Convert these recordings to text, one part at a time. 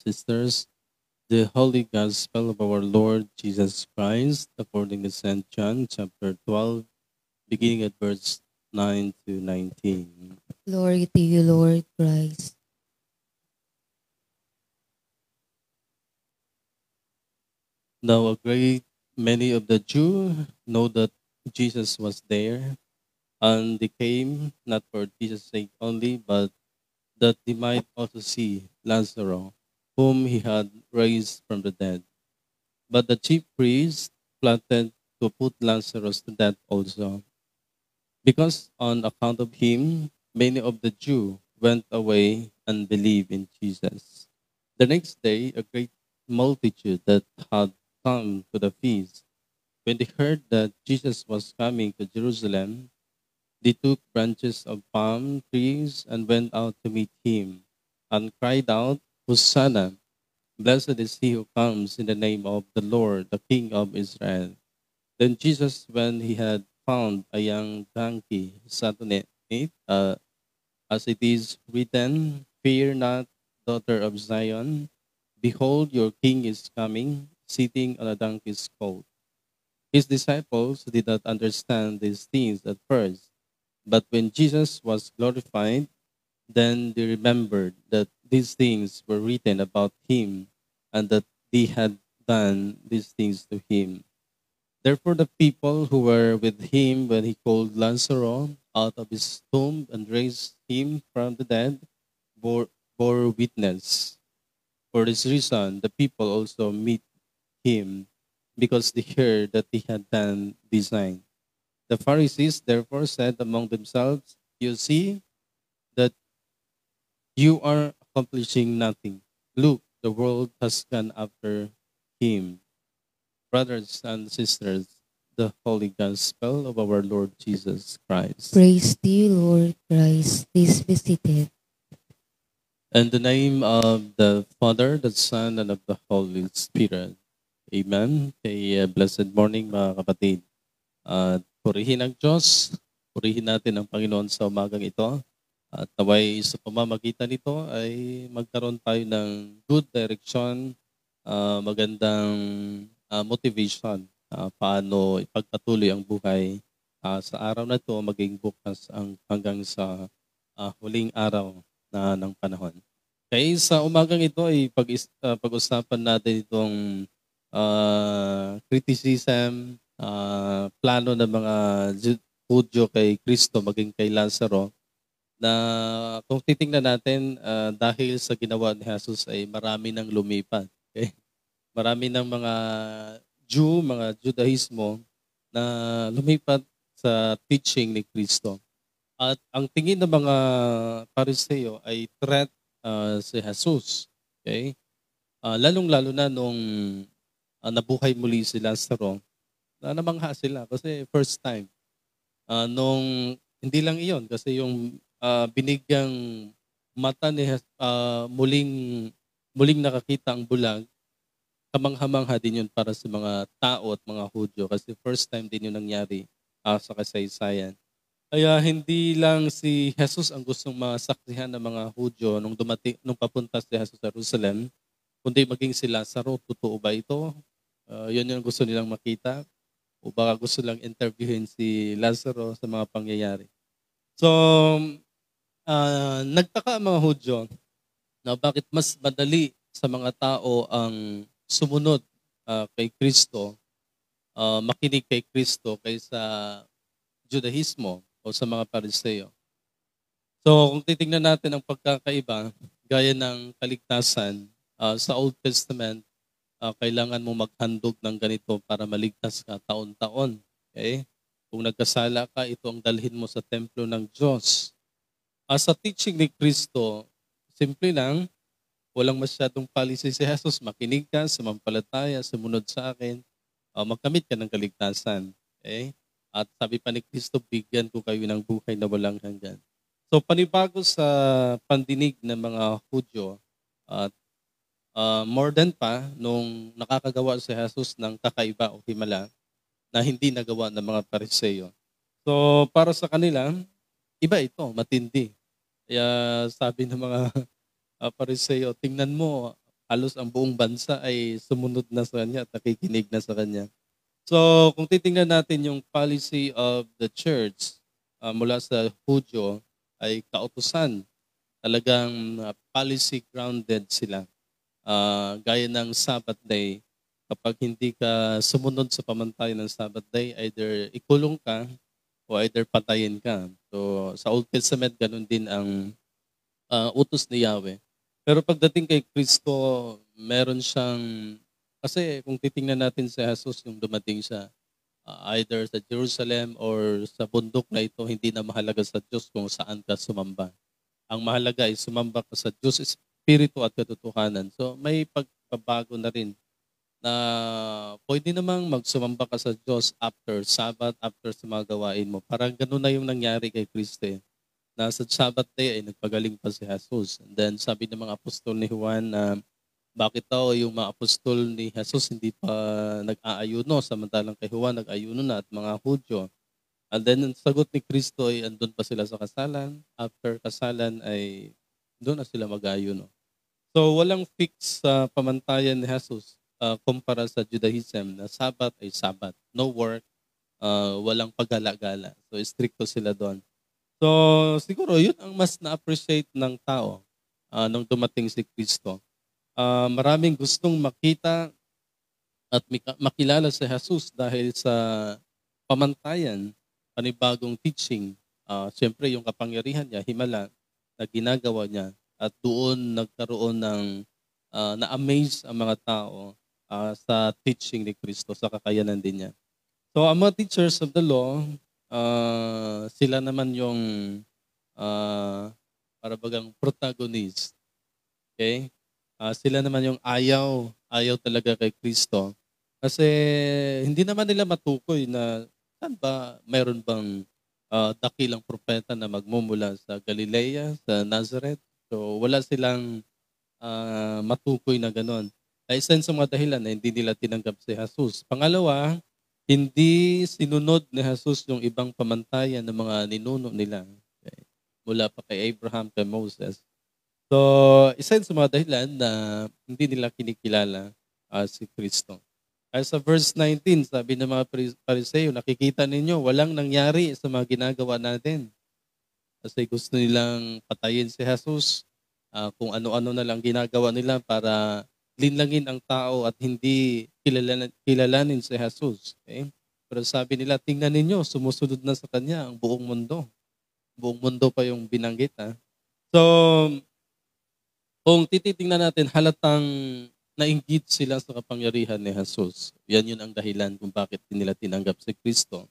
sisters, the Holy Gospel of our Lord Jesus Christ according to St. John chapter 12, beginning at verse 9 to 19. Glory to you, Lord Christ. Now a great many of the Jews know that Jesus was there, and they came not for Jesus' sake only, but that they might also see Lazarus, whom he had raised from the dead. But the chief priests plotted to put Lazarus to death also, because on account of him, many of the Jews went away and believed in Jesus. The next day, a great multitude that had come to the feast, when they heard that Jesus was coming to Jerusalem, they took branches of palm trees and went out to meet him, and cried out, Hosanna! Blessed is he who comes in the name of the Lord, the King of Israel. Then Jesus, when he had found a young donkey, sat on it, as it is written, Fear not, daughter of Zion. Behold, your king is coming, sitting on a donkey's colt. His disciples did not understand these things at first, but when Jesus was glorified, then they remembered that these things were written about him and that they had done these things to him. Therefore, the people who were with him when he called Lazarus out of his tomb and raised him from the dead bore witness. For this reason, the people also meet him because they heard that he had done this sign. The Pharisees therefore said among themselves, You see that you are accomplishing nothing. Look, the world has gone after him. Brothers and sisters, the Holy Gospel of our Lord Jesus Christ. Praise to you, Lord Christ. Please be seated. In the name of the Father, the Son, and of the Holy Spirit. Amen. Kay blessed morning mga kapatid. At purihin ang Diyos, purihin natin ang Panginoon sa umagang ito. At naway sa pamamagitan nito ay magkaroon tayo ng good direction, magandang motivation, paano ipagpatuloy ang buhay sa araw na ito, maging bukas hanggang sa huling araw ng panahon. Kaya sa umagang ito ay pag-usapan natin itong criticism, plano ng mga Hudyo kay Kristo maging kay Lazaro, na kung titingnan natin, dahil sa ginawa ni Jesus ay marami nang lumipat. Okay? Marami ng mga Jew, mga Judaismo na lumipat sa teaching ni Kristo. At ang tingin ng mga Pariseo ay threat si Jesus. Okay? Lalong-lalo na nung nabuhay muli si Lazaro, na namangha sila kasi first time. Nung hindi lang iyon, kasi yung binigyang mata ni muling nakakita ang bulag, kamangha-mangha din yun para sa mga tao at mga Hudyo kasi first time din yun nangyari sa kasaysayan. Kaya hindi lang si Jesus ang gustong masaksihan ng mga Hudyo nung papunta si Jesus sa Jerusalem, kundi maging si Lazaro. Totoo ba ito? Yun yung gusto nilang makita. O baka gusto lang interviewin si Lazaro sa mga pangyayari. So, nagtaka ang mga Hudyo na bakit mas madali sa mga tao ang sumunod kay Kristo, makinig kay Kristo kaysa Judaismo o sa mga Pariseo. So kung titingnan natin ang pagkakaiba, gaya ng kaligtasan, sa Old Testament, kailangan mo maghandog ng ganito para maligtas ka taon-taon. Okay? Kung nagkasala ka, ito ang dalhin mo sa templo ng Diyos. Sa teaching ni Kristo, simple lang, walang masyadong policy si Jesus. Makinig ka, sumampalataya, sumunod sa akin, magkamit ka ng kaligtasan. Okay? At sabi pa ni Kristo, bigyan ko kayo ng buhay na walang hanggan. So panibago sa pandinig ng mga Hudyo, at more than pa, nung nakakagawa si Jesus ng kakaiba o himala na hindi nagawa ng mga Pariseo. So para sa kanila, iba ito, matindi. Kaya sabi ng mga Pariseo, tingnan mo, halos ang buong bansa ay sumunod na sa kanya at nakikinig na sa kanya. So kung titingnan natin yung policy of the church mula sa Hudyo ay kautusan. Talagang policy grounded sila. Gaya ng Sabbath day, kapag hindi ka sumunod sa pamantayan ng Sabbath day, either ikulong ka o either patayin ka. So sa Old Testament, ganun din ang utos ni Yahweh. Pero pagdating kay Kristo, meron siyang, kasi kung titingnan natin si Jesus, yung dumating siya, either sa Jerusalem or sa bundok na ito, hindi na mahalaga sa Diyos kung saan ka sumamba. Ang mahalaga ay sumamba ka sa Diyos, Espiritu at katotohanan. So may pagbabago na rin na pwede namang magsumamba ka sa Diyos after Sabbath, after sa mga gawain mo. Parang ganun na yung nangyari kay Kristo. Na sa Sabbath day ay nagpagaling pa si Jesus. And then sabi ng mga apostol ni Juan na bakit daw yung mga apostol ni Jesus hindi pa nag-aayuno samantalang kay Juan nag-ayuno na at mga Hudyo. And then ang sagot ni Kristo ay andun pa sila sa kasalan. After kasalan ay doon na sila mag-aayuno. So walang fix sa pamantayan ni Jesus kumpara sa Judaism na Sabbath ay Sabbath. No work, walang paggala-gala. So stricto sila doon. So siguro yun ang mas na-appreciate ng tao nung dumating si Kristo. Maraming gustong makita at makilala si Jesus dahil sa pamantayan, panibagong teaching. Siyempre yung kapangyarihan niya, himala, na ginagawa niya at doon nagkaroon ng na-amaze ang mga tao sa teaching ni Kristo, sa kakayanan din niya. So ang mga teachers of the law, sila naman yung para bagang protagonist. Okay? Sila naman yung ayaw talaga kay Kristo. Kasi hindi naman nila matukoy na saan ba mayroon bang dakilang propeta na magmumula sa Galilea, sa Nazareth. So wala silang matukoy na ganon. Isa sa mga dahilan na hindi nila tinanggap si Jesus. Pangalawa, hindi sinunod ni Jesus yung ibang pamantayan ng mga ninuno nila. Okay? Mula pa kay Abraham, kay Moses. So, isa sa mga dahilan na hindi nila kinikilala si Kristo. Ay sa verse 19, sabi ng mga Pariseo, nakikita ninyo, walang nangyari sa mga ginagawa natin. Kasi gusto nilang patayin si Jesus, kung ano-ano na lang ginagawa nila para linlangin ang tao at hindi kilalanin si Jesus. Okay? Pero sabi nila, tingnan ninyo, sumusunod na sa Kanya ang buong mundo. Buong mundo pa yung binanggit. So, kung tititingnan natin, halatang nainggit sila sa kapangyarihan ni Jesus. Yan yun ang dahilan kung bakit nila tinanggap si Kristo.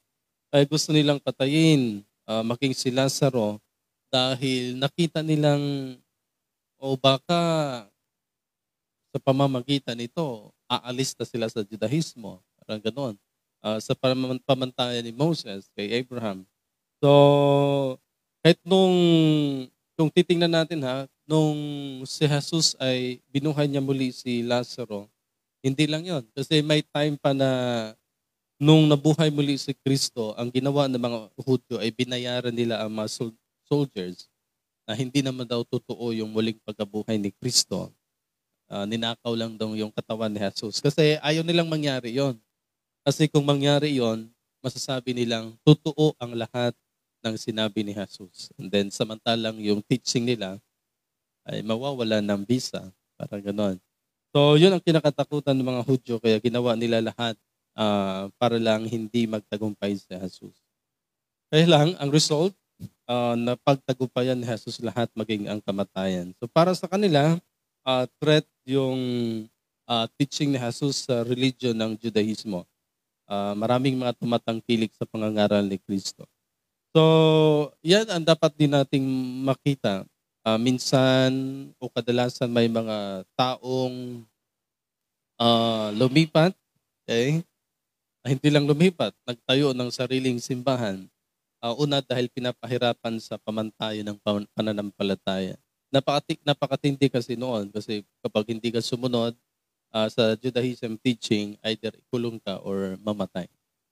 Ay gusto nilang patayin, maging si Lazaro, dahil nakita nilang, o baka sa pamamagitan nito, aalis na sila sa Judaismo. Parang gano'n. Sa pamantayan ni Moses kay Abraham. So, kahit kung titingnan natin nung si Jesus ay binuhay niya muli si Lazaro, hindi lang yon. Kasi may time pa na nung nabuhay muli si Kristo, ang ginawa ng mga Hudyo ay binayaran nila ang mga soldiers na hindi naman daw totoo yung muling pagkabuhay ni Kristo. Ninakaw lang daw yung katawan ni Jesus. Kasi ayaw nilang mangyari yon. Kasi kung mangyari yon, masasabi nilang totoo ang lahat ng sinabi ni Jesus. And then samantalang yung teaching nila ay mawawala ng visa. Parang ganon. So yun ang kinakatakutan ng mga Hudyo kaya ginawa nila lahat para lang hindi magtagumpay si Jesus. Kaya lang, ang result, na pagtagumpayan ni Jesus lahat maging ang kamatayan. So para sa kanila, threat yung teaching ni Jesus sa religion ng Judaismo. Maraming mga tumatangkilik sa pangangaral ni Kristo. So, yan ang dapat din nating makita. Minsan o kadalasan may mga taong lumipat, okay? Hindi lang lumipat, nagtayo ng sariling simbahan. Una dahil pinapahirapan sa pamantayan ng pananampalataya. Napakatindi kasi noon kasi kapag hindi ka sumunod sa Judaism teaching, either ikulong ka or mamatay.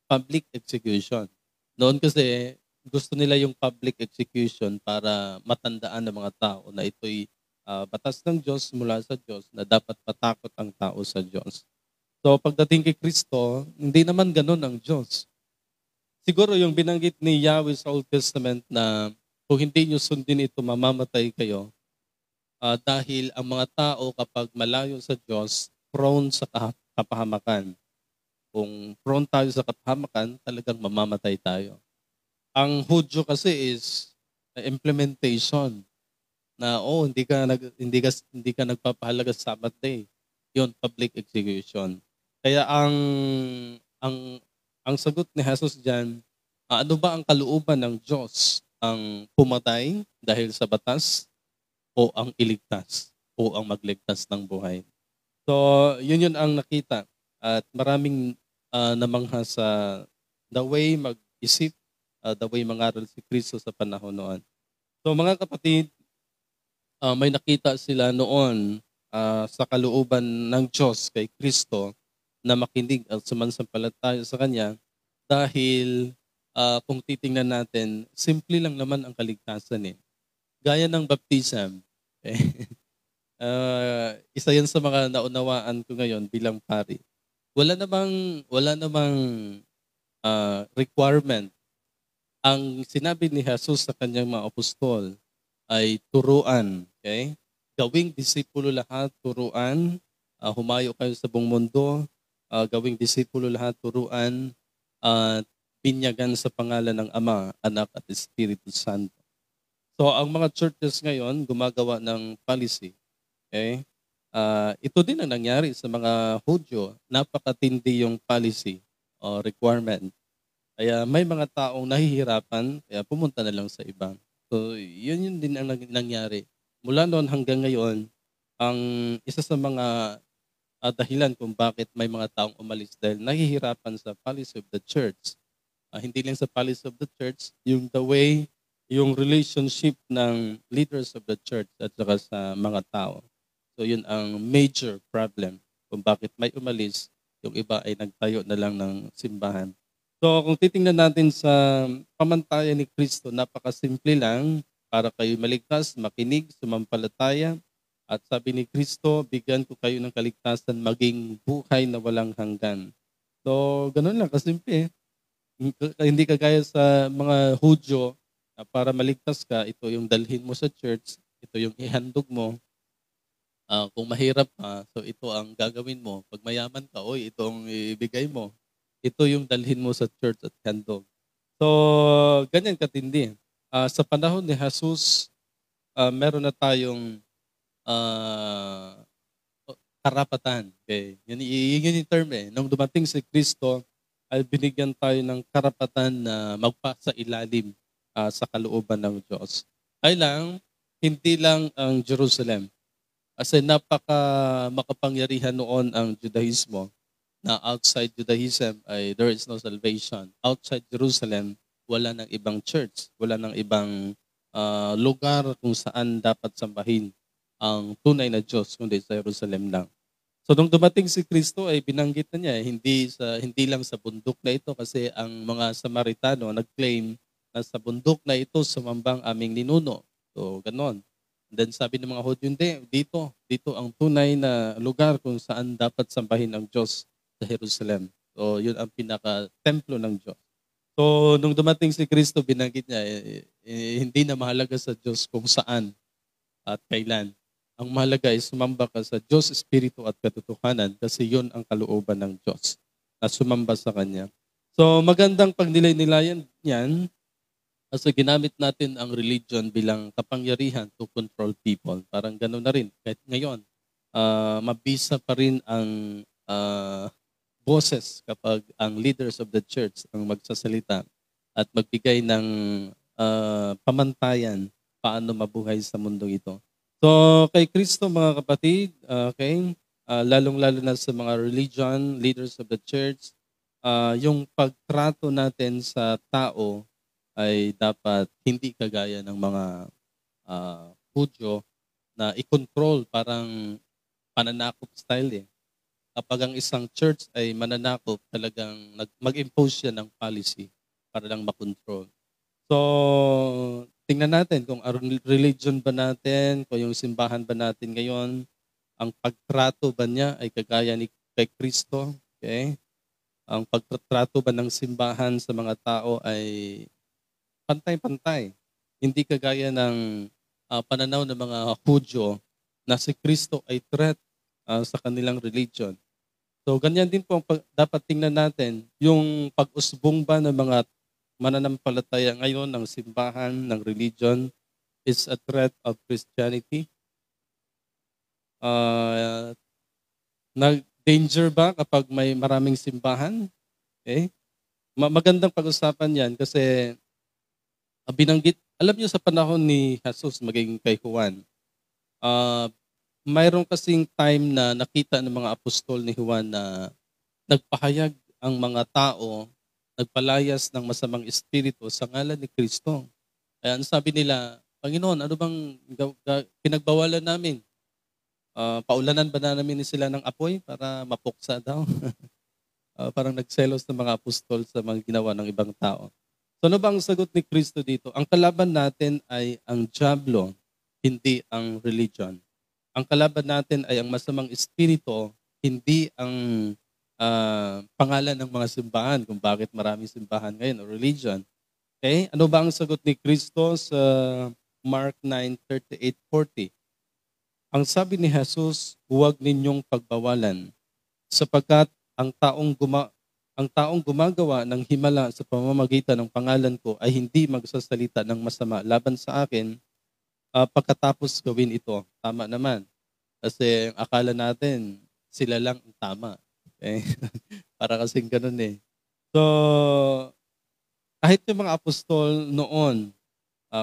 Public execution. Noon kasi gusto nila yung public execution para matandaan ng mga tao na ito'y batas ng Diyos mula sa Diyos na dapat patakot ang tao sa Diyos. So pagdating kay Kristo, hindi naman ganun ang Diyos. Siguro yung binanggit ni Yahweh sa Old Testament na kung hindi nyo sundin ito, mamamatay kayo. Dahil ang mga tao kapag malayo sa Diyos, prone sa kapahamakan. Kung prone tayo sa kapahamakan, talagang mamamatay tayo. Ang Hudyo kasi is implementation na hindi ka nagpapahalaga sa Sabbath day. 'Yon, public execution. Kaya ang ang sagot ni Jesus diyan, ano ba ang kalooban ng Diyos? Ang pumatay dahil sa batas o ang iligtas o ang magligtas ng buhay? So, yun ang nakita at maraming namangha sa the way mag-isip, the way mangaral si Kristo sa panahon noon. So mga kapatid, may nakita sila noon sa kalooban ng Diyos kay Kristo na makinig at sumansampalataya sa Kanya dahil kung titingnan natin, simple lang naman ang kaligtasan eh. Gaya ng baptism. Eh, isa yan sa mga naunawaan ko ngayon bilang pari. Wala namang requirement. Ang sinabi ni Jesus sa kanyang mga apostol ay turuan. Okay? Gawing disipulo lahat, turuan. Humayo kayo sa buong mundo. Gawing disipulo lahat, turuan. At binyagan sa pangalan ng Ama, Anak at Espiritu Santo. So ang mga churches ngayon gumagawa ng policy. Okay? Ito din ang nangyari sa mga Hudyo. Napakatindi yung policy o requirement. Kaya may mga taong nahihirapan, kaya pumunta na lang sa iba. So, yun din ang nangyari. Mula noon hanggang ngayon, ang isa sa mga dahilan kung bakit may mga taong umalis dahil nahihirapan sa policy of the church. Hindi lang sa policy of the church, yung the way, yung relationship ng leaders of the church at saka sa mga tao. So, yun ang major problem kung bakit may umalis, yung iba ay nagtayo na lang ng simbahan. So kung titingnan natin sa pamantayan ni Kristo, napakasimple lang para kayo maligtas, makinig, sumampalataya. At sabi ni Kristo, bigyan ko kayo ng kaligtasan maging buhay na walang hanggan. So ganun lang, kasimple. Hindi kagaya sa mga Hudyo na para maligtas ka, ito yung dalhin mo sa church, ito yung ihandog mo. Kung mahirap ka, so ito ang gagawin mo. Pag mayaman ka, ito ang ibigay mo. Ito yung dalhin mo sa church at handog. So, ganyan katindi. Sa panahon ni Jesus, meron na tayong karapatan. Okay? Yun yung term eh. Nung dumating si Kristo, ay binigyan tayo ng karapatan na magpasa ilalim sa kalooban ng Diyos. Ay lang, hindi lang ang Jerusalem. Kasi makapangyarihan noon ang Judaismo na outside Judaism ay there is no salvation. Outside Jerusalem, wala ng ibang church, wala ng ibang lugar kung saan dapat sambahin ang tunay na Diyos kundi sa Jerusalem lang. So nung dumating si Kristo ay binanggit na niya hindi lang sa bundok na ito kasi ang mga Samaritano nag-claim na sa bundok na ito sumambang aming ninuno. So ganon. And then sabi ng mga Hudyo, hindi, dito ang tunay na lugar kung saan dapat sambahin ang Diyos sa Jerusalem. So, yun ang pinaka-templo ng Diyos. So, nung dumating si Kristo, binanggit niya, hindi na mahalaga sa Diyos kung saan at kailan. Ang mahalaga ay sumamba ka sa Diyos, Espiritu at katotohanan kasi yun ang kalooban ng Diyos na sumamba sa Kanya. So, magandang pagnilay-nilayan yan kasi ginamit natin ang religion bilang kapangyarihan to control people. Parang gano'n na rin. Kahit ngayon, mabisa pa rin ang boses kapag ang leaders of the church ang magsasalita at magbigay ng pamantayan paano mabuhay sa mundo ito. So, kay Kristo mga kapatid, okay, lalong-lalo na sa mga religion, leaders of the church, yung pagtrato natin sa tao ay dapat hindi kagaya ng mga Hudyo na i-control parang pananakop style eh. Kapag ang isang church ay mananakop, talagang mag-impose siya ng policy para lang makontrol. So, tingnan natin kung ang religion ba natin, kung yung simbahan ba natin ngayon, ang pagtrato ba niya ay kagaya ni kay Kristo? Okay? Ang pagtrato ba ng simbahan sa mga tao ay pantay-pantay? Hindi kagaya ng pananaw ng mga Hudyo na si Kristo ay threat sa kanilang religion. So ganyan din po ang dapat tingnan natin yung pag-usbong ba ng mga mananampalataya ngayon ng simbahan, ng religion is a threat of Christianity. Nag-danger ba kapag may maraming simbahan? Okay? Magandang pag-usapan yan kasi binanggit, alam niyo sa panahon ni Jesus maging kay Juan, mayroon kasing time na nakita ng mga apostol ni Juan na nagpahayag ang mga tao, nagpalayas ng masamang espiritu sa ngalan ni Kristo. Kaya ang sabi nila, Panginoon, ano bang pinagbawalan namin? Paulanan ba na namin sila ng apoy para mapuksa daw? Parang nagselos ng mga apostol sa mga ginawa ng ibang tao. So ano ba ang sagot ni Kristo dito? Ang kalaban natin ay ang dyablo, hindi ang religion. Ang kalaban natin ay ang masamang espiritu, hindi ang pangalan ng mga simbahan kung bakit maraming simbahan ngayon o religion. Okay? Ano ba ang sagot ni Kristo sa Mark 9:38-40? Ang sabi ni Jesus, huwag ninyong pagbawalan sapagkat ang taong gumagawa ng himala sa pamamagitan ng pangalan ko ay hindi magsasalita ng masama laban sa akin pagkatapos gawin ito. Tama naman. Kasi akala natin sila lang ang tama. Okay? Para kasing ganun eh. So, kahit yung mga apostol noon,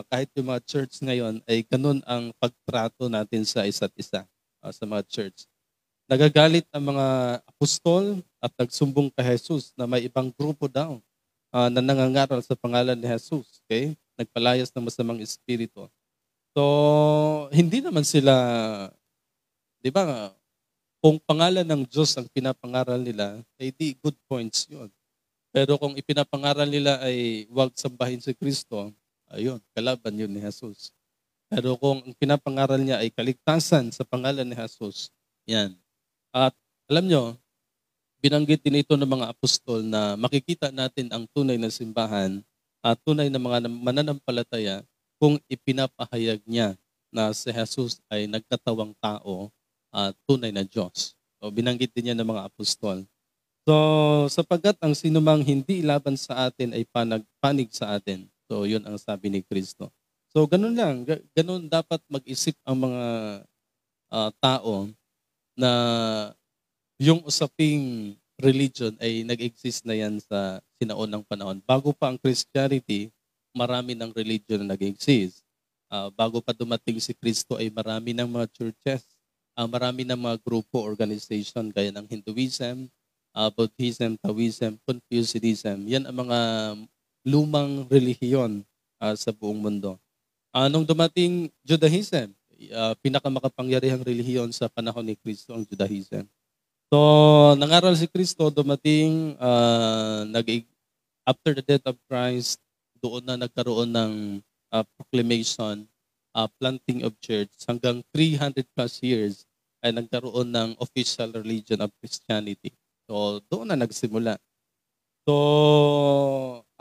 kahit yung mga church ngayon, ay ganun ang pagtrato natin sa isa't isa sa mga church. Nagagalit ang mga apostol at nagsumbong kay Jesus na may ibang grupo daw na nangangaral sa pangalan ni Jesus. Okay? Nagpalayas ng masamang espiritu. So, hindi naman sila, di ba, kung pangalan ng Diyos ang pinapangaral nila, ay di good points yun. Pero kung ipinapangaral nila ay huwag sambahin si Kristo, ayun, kalaban yun ni Jesus. Pero kung ang pinapangaral niya ay kaligtasan sa pangalan ni Jesus, yan. At alam nyo, binanggit din ito ng mga apostol na makikita natin ang tunay na simbahan at tunay na mga mananampalataya kung ipinapahayag niya na si Jesus ay nagkatawang tao at tunay na Diyos. So, binanggit din niya ng mga apostol. So, sapagkat ang sinumang hindi laban sa atin ay panig sa atin. So, yun ang sabi ni Kristo. So, ganun lang. Ganun dapat mag-isip ang mga tao na yung usaping religion ay nag-exist na yan sa sinaunang panahon. Bago pa ang Christianity, marami ng religion na nag-exist. Bago pa dumating si Kristo ay marami ng mga churches, marami ng mga grupo, organization, gaya ng Hinduism, Buddhism, Taoism, Confucianism. Yan ang mga lumang relihiyon sa buong mundo. Nung dumating Judaism, pinakamakapangyarihang relihiyon sa panahon ni Kristo ang Judaism. So, nangaral si Kristo, dumating, after the death of Christ, doon na nagkaroon ng proclamation, planting of church. Hanggang 300 plus years ay nagkaroon ng official religion of Christianity. So, doon na nagsimula. So,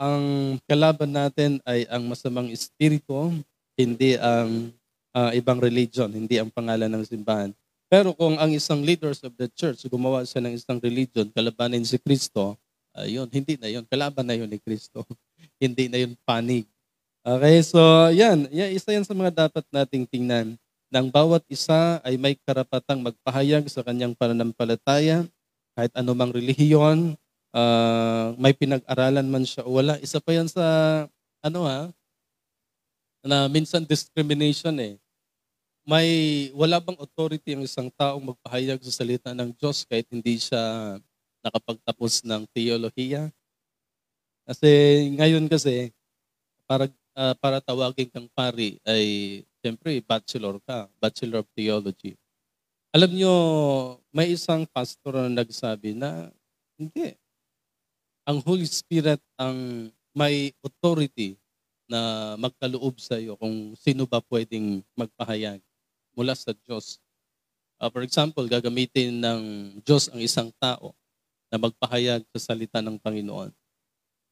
ang kalaban natin ay ang masamang espiritu, hindi ang ibang religion, hindi ang pangalan ng simbahan. Pero kung ang isang leaders of the church gumawa siya ng isang religion, kalabanin si Kristo, yun, hindi na yun. Kalaban na yun ni Kristo. Hindi na yun panig. Okay, so yan. Isa yan sa mga dapat nating tingnan. Nang bawat isa ay may karapatang magpahayag sa kanyang pananampalataya, kahit anumang relihiyon, may pinag-aralan man siya o wala. Isa pa yan sa, na minsan discrimination eh. Wala bang authority ang isang taong magpahayag sa salita ng Diyos kahit hindi siya nakapagtapos ng teolohiya? Kasi ngayon kasi, para tawagin kang pari ay, siyempre, bachelor ka, Bachelor of Theology. Alam nyo, may isang pastor na nagsabi na, hindi. Ang Holy Spirit ang may authority na magkaloob sa iyo kung sino ba pwedeng magpahayag mula sa Diyos. For example, gagamitin ng Diyos ang isang tao na magpahayag sa salita ng Panginoon.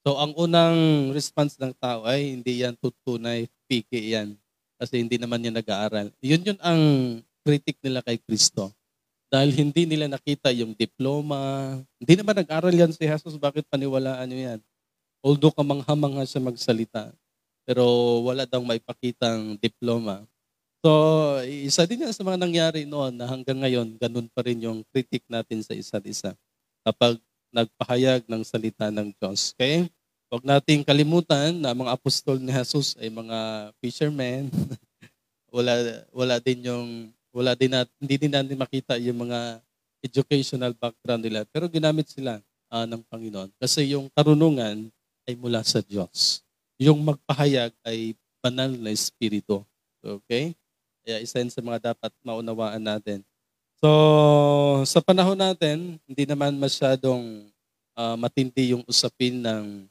So ang unang response ng tao ay hindi yan tutunay, piki yan. Kasi hindi naman yan nag-aaral. Yun ang critic nila kay Kristo. Dahil hindi nila nakita yung diploma. Hindi naman nag-aral yan si Jesus, bakit paniwalaan nyo yan? Although kamangha-mangha siya magsalita, pero wala daw maipakitang diploma. So, isa din yan sa mga nangyari noon na hanggang ngayon, ganun pa rin yung critic natin sa isa't isa kapag nagpahayag ng salita ng Diyos. Okay? Huwag nating kalimutan na mga apostol ni Jesus ay mga fishermen. Hindi din natin makita yung mga educational background nila. Pero ginamit sila ng Panginoon. Kasi yung karunungan ay mula sa Diyos. Yung magpahayag ay banal na espiritu. Okay? Kaya isa yun sa mga dapat maunawaan natin. So, sa panahon natin, hindi naman masyadong matindi yung usapin ng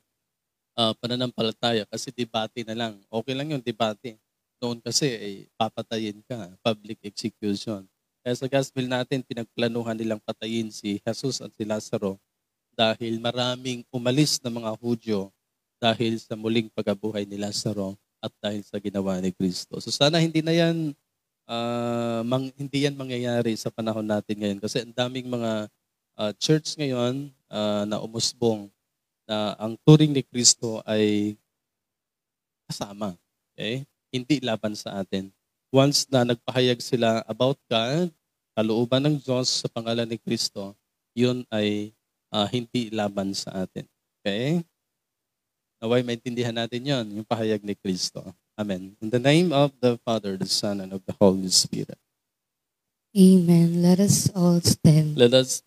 pananampalataya kasi debate na lang. Okay lang yung debate. Noon kasi papatayin ka, public execution. Kaya sa gospel natin, pinagplanuhan nilang patayin si Jesus at si Lazaro dahil maraming umalis na mga Hudyo dahil sa muling pagkabuhay ni Lazaro at dahil sa ginawa ni Kristo. So sana hindi yan mangyayari sa panahon natin ngayon kasi ang daming mga church ngayon na umusbong na ang turing ni Kristo ay kasama. Okay? Hindi laban sa atin. Once na nagpahayag sila about God, kalooban ng Diyos sa pangalan ni Kristo, yun ay hindi laban sa atin. Okay? Naway maintindihan natin yon, yung pahayag ni Kristo. Amen. In the name of the Father, the Son, and of the Holy Spirit. Amen. Let us all stand. Let us